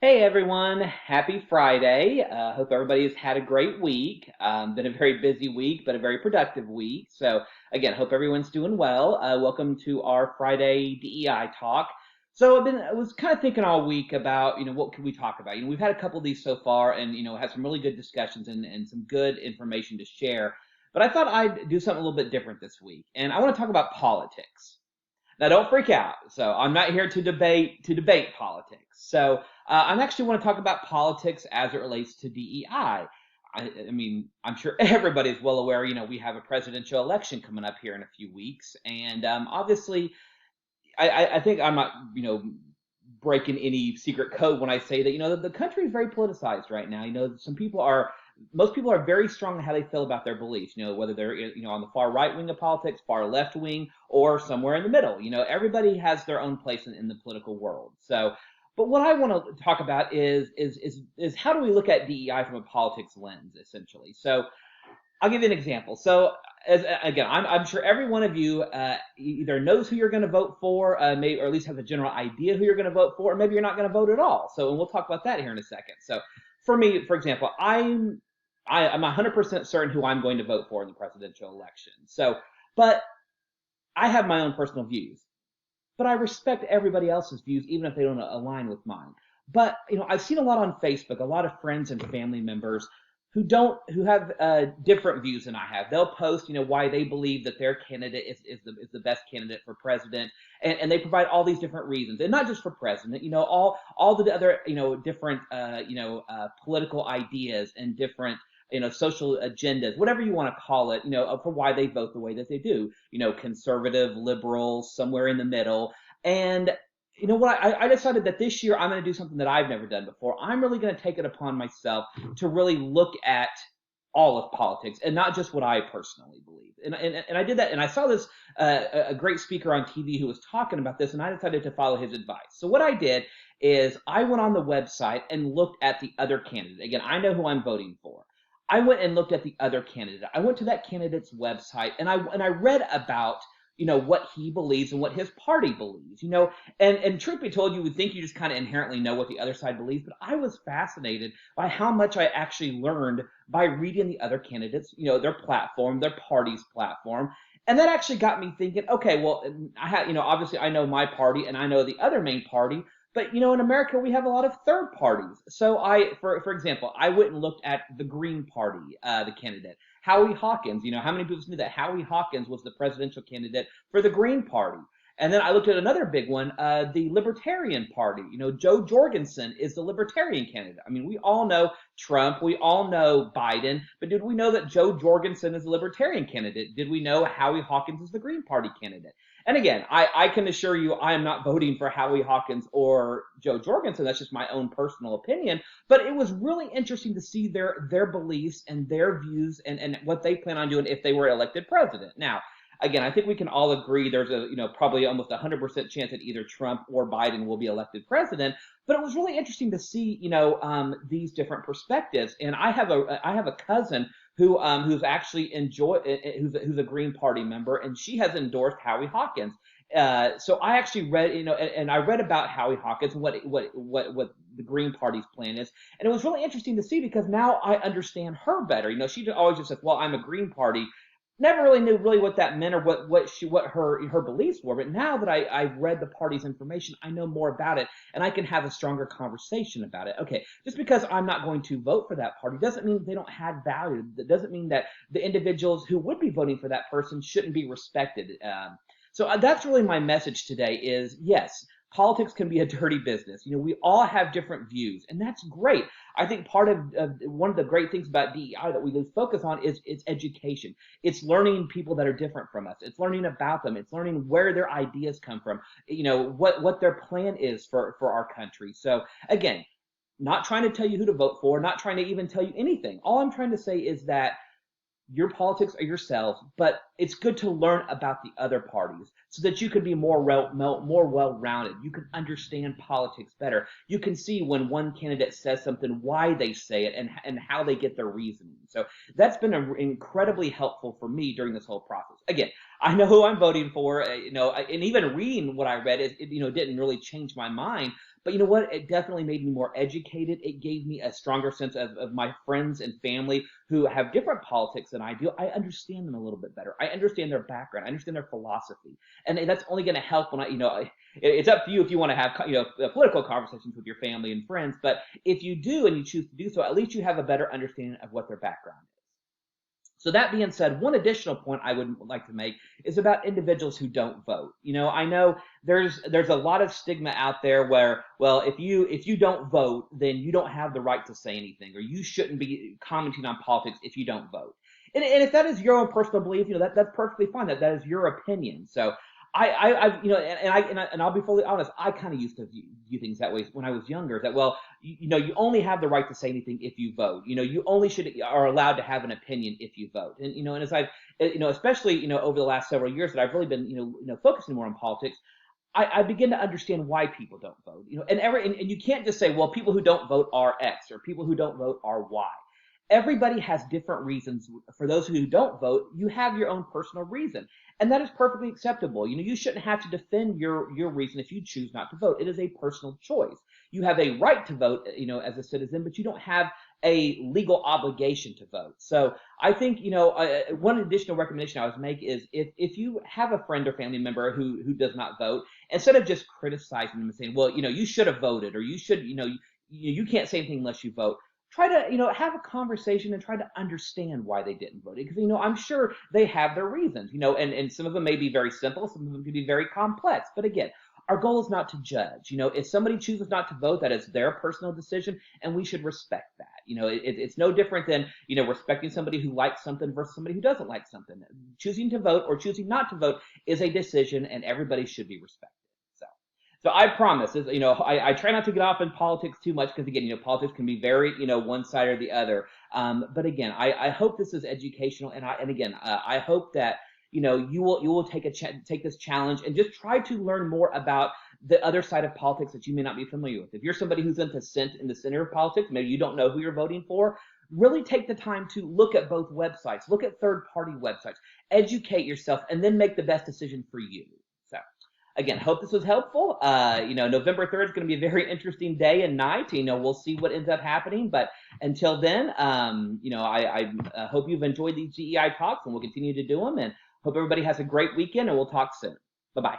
Hey everyone, happy Friday. Hope everybody has had a great week. Been a very busy week, but a very productive week. So, again, hope everyone's doing well. Welcome to our Friday DEI Talk. I was kind of thinking all week about, what could we talk about? We've had a couple of these so far and, had some really good discussions and some good information to share. But I thought I'd do something a little bit different this week. And I want to talk about politics. Now, don't freak out. So I'm not here to debate politics. I actually want to talk about politics as it relates to DEI. I mean, I'm sure everybody's well aware. We have a presidential election coming up here in a few weeks, and obviously, I think I'm not, breaking any secret code when I say that, the country is very politicized right now. Most people are very strong in how they feel about their beliefs, whether they're, on the far right wing of politics, far left wing, or somewhere in the middle. Everybody has their own place in the political world. But what I want to talk about is how do we look at DEI from a politics lens, essentially. So I'll give you an example. Again, I'm sure every one of you either knows who you're going to vote for, maybe, or at least has a general idea who you're going to vote for, or maybe you're not going to vote at all. And we'll talk about that here in a second. So, for me, for example, I'm 100% certain who I'm going to vote for in the presidential election. But I have my own personal views, but I respect everybody else's views, even if they don't align with mine. But I've seen a lot on Facebook, a lot of friends and family members who have different views than I have. They'll post, why they believe that their candidate is the best candidate for president, and they provide all these different reasons, and not just for president. All the other different political ideas and different social agendas, whatever you want to call it, for why they vote the way that they do. Conservative, liberal, somewhere in the middle, and you know what? I decided that this year I'm going to do something that I've never done before. I'm really going to take it upon myself to really look at all of politics and not just what I personally believe. And I did that, and I saw this a great speaker on TV who was talking about this, and I decided to follow his advice. So what I did is I went on the website and looked at the other candidate. Again, I know who I'm voting for. I went and looked at the other candidate. I went to that candidate's website, and I read about what he believes and what his party believes, and truth be told, you would think you just kind of inherently know what the other side believes, but I was fascinated by how much I actually learned by reading the other candidates, their platform, their party's platform. And that actually got me thinking, okay, well, I have, obviously I know my party and I know the other main party, but in America we have a lot of third parties. So for example, I went and looked at the Green Party, the candidate. Howie Hawkins, how many people knew that Howie Hawkins was the presidential candidate for the Green Party? And then I looked at another big one, the Libertarian Party. Joe Jorgensen is the Libertarian candidate. I mean, we all know Trump, we all know Biden, but did we know that Joe Jorgensen is the Libertarian candidate? Did we know Howie Hawkins is the Green Party candidate? And again, I can assure you I am not voting for Howie Hawkins or Joe Jorgensen. That's just my own personal opinion. But it was really interesting to see their beliefs and their views and what they plan on doing if they were elected president. Now, again, I think we can all agree there's probably almost 100% chance that either Trump or Biden will be elected president. But it was really interesting to see these different perspectives. And I have a cousin who's actually who's a Green Party member, and she has endorsed Howie Hawkins. So I actually read, and I read about Howie Hawkins and what the Green Party's plan is, and it was really interesting to see because now I understand her better. She always just said, "Well, I'm a Green Party." Never really knew what that meant or what her beliefs were. But now that I've read the party's information, I know more about it, and I can have a stronger conversation about it. Okay, just because I'm not going to vote for that party doesn't mean they don't have value. That doesn't mean that the individuals who would be voting for that person shouldn't be respected. That's really my message today is, yes, politics can be a dirty business. We all have different views, and that's great. I think part of one of the great things about DEI that we lose focus on is it's education. It's learning people that are different from us. It's learning about them. It's learning where their ideas come from, what their plan is for our country. So again, not trying to tell you who to vote for, not trying to even tell you anything. All I'm trying to say is that your politics are yourselves, but it's good to learn about the other parties so that you can be more well-rounded. You can understand politics better. You can see when one candidate says something, why they say it, and how they get their reasoning. So that's been incredibly helpful for me during this whole process. Again, I know who I'm voting for, and even reading what I read, didn't really change my mind. But you know what? It definitely made me more educated. It gave me a stronger sense of my friends and family who have different politics than I do. I understand them a little bit better. I understand their background. I understand their philosophy. And that's only going to help when it's up to you if you want to have, political conversations with your family and friends. But if you do and you choose to do so, at least you have a better understanding of what their background is. So that being said, one additional point I would like to make is about individuals who don't vote. I know there's a lot of stigma out there where, well, if you don't vote, then you don't have the right to say anything, or you shouldn't be commenting on politics if you don't vote. And if that is your own personal belief, that's perfectly fine. That is your opinion. So and I'll be fully honest, I kind of used to view things that way when I was younger, that, well, you only have the right to say anything if you vote. You only are allowed to have an opinion if you vote. And as I've, especially, over the last several years that I've really been, focusing more on politics, I begin to understand why people don't vote. And you can't just say, well, people who don't vote are X or people who don't vote are Y. Everybody has different reasons. For those who don't vote, you have your own personal reason. And that is perfectly acceptable. You shouldn't have to defend your reason if you choose not to vote. It is a personal choice. You have a right to vote, as a citizen, but you don't have a legal obligation to vote. So I think, one additional recommendation I would make is if you have a friend or family member who does not vote, instead of just criticizing them and saying, well, you should have voted, or you should, you can't say anything unless you vote. Try to, have a conversation and try to understand why they didn't vote. Because, I'm sure they have their reasons, and some of them may be very simple, some of them can be very complex. But again, our goal is not to judge. If somebody chooses not to vote, that is their personal decision, and we should respect that. It's no different than, respecting somebody who likes something versus somebody who doesn't like something. Choosing to vote or choosing not to vote is a decision, and everybody should be respected. So I promise, I try not to get off in politics too much because, again, politics can be very, one side or the other. But again, I hope this is educational, and I hope that, you will take this challenge and just try to learn more about the other side of politics that you may not be familiar with. If you're somebody who's in the center of politics, maybe you don't know who you're voting for, really take the time to look at both websites, look at third-party websites, educate yourself, and then make the best decision for you. So again, hope this was helpful. November 3rd is going to be a very interesting day and night. We'll see what ends up happening. But until then, I hope you've enjoyed these DEI talks, and we'll continue to do them. And hope everybody has a great weekend, and we'll talk soon. Bye-bye.